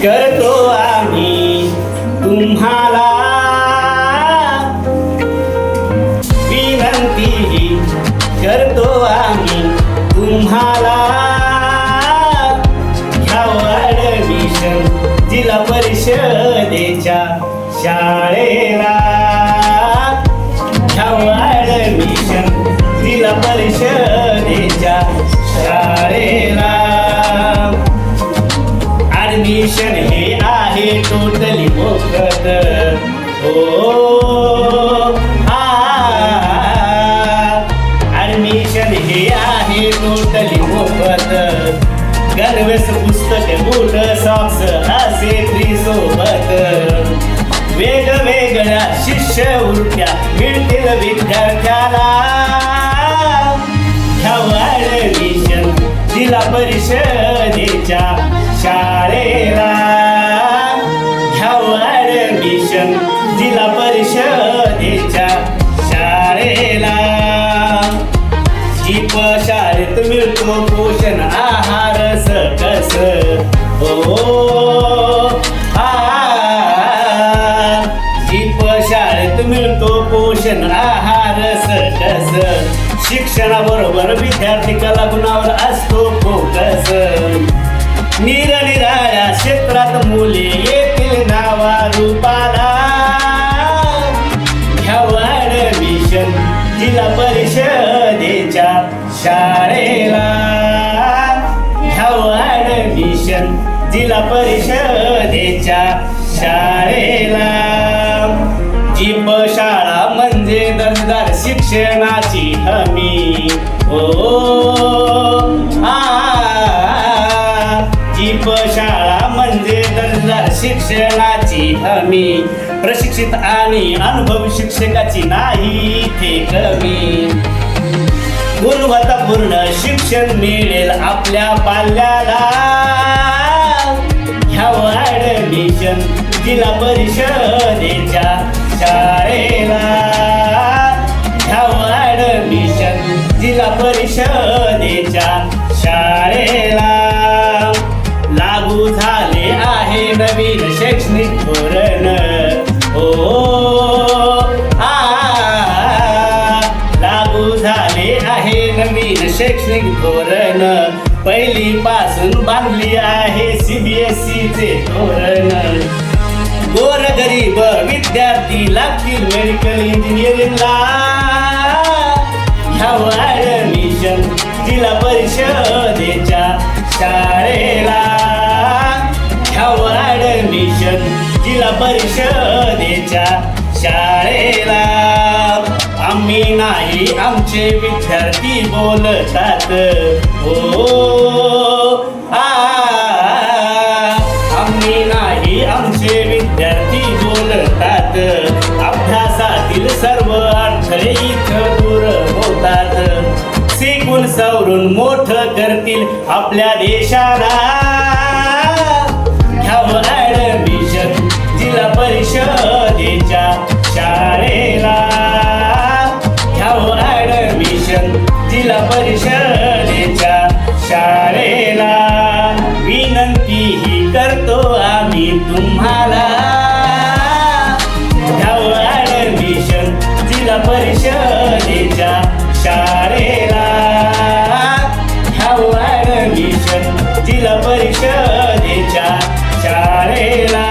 करतो आम्ही तुम्हाला विनंती करतो आम्ही तुम्हाला घ्याव ॲडमिशन जिल्हा परिषदेच्या शाळेला घ्याव ॲडमिशन जिल्हा परिषदेच्या शाळेला ॲडमिशन हे आहे टोटली मोफत ॲडमिशन हे आहे टोटली मोफत गणवेश पुस्तक बूट सॉक्स असे फ्री सोबत वेगवेगळ्या शिष्यवृत्त्या मिळतील विद्यार्थ्याला घ्याव ॲडमिशन जिल्हा परिषदेच्या शाळेला घ्याव ॲडमिशन जिल्हा परिषदेच्या शाळेला जीप शाळेत मिळतो पोषण आहार सकस जीप शाळेत मिळतो पोषण आहार सकस शिक्षणाबरोबर विद्यार्थी कलागुणावर असतो फोकस निरनिराळ्या क्षेत्रात मुले येतील नावारूपाला घ्याव ॲडमिशन जिल्हा परिषदेच्या शाळेला घ्याव ॲडमिशन जिल्हा परिषदेच्या शाळेला जीप शाळा म्हणजे दर्जेदार शिक्षणाची हमी जीप शाळा म्हणजे दर्जेदार शिक्षणाची हमी प्रशिक्षित आणि अनुभवी शिक्षकाची नाही इथे कमी गुणवत्तापूर्ण शिक्षण मिळेल आपल्या पाल्याला घ्याव ॲडमिशन जिल्हा परिषदेच्या शाळेला घ्याव ॲडमिशन जिल्हा परिषदेच्या शाळेला लागू झाले आहे नवीन शैक्षणिक धोरण लागू झाले आहे नवीन शैक्षणिक धोरण पहिलीपासून बांधली आहे CBSE चे धोरण गोरगरीब विद्यार्थी लागतील मेडिकल इंजिनिअरिंगला घ्याव ॲडमिशन जिल्हा परिषदेच्या शाळेला घ्याव ॲडमिशन जिल्हा परिषदेच्या शाळेला आम्ही नाही आमचे विद्यार्थी बोलतात आम्ही नाही आमचे विद्यार्थी बोलतात अभ्यासातील सर्व अडथळे इथं दूर होतात शिकून सवरून मोठं करतील आपल्या देशाला घ्याव ॲडमिशन जिल्हा परिषदेच्या शाळेला घ्याव ॲडमिशन जिल्हा परिषदेच्या शाळेला विनंती ही करतो आम्ही तुम्हाला घ्याव ॲडमिशन जिल्हा परिषदेच्या शाळेला घ्याव ॲडमिशन जिल्हा परिषदेच्या शाळेला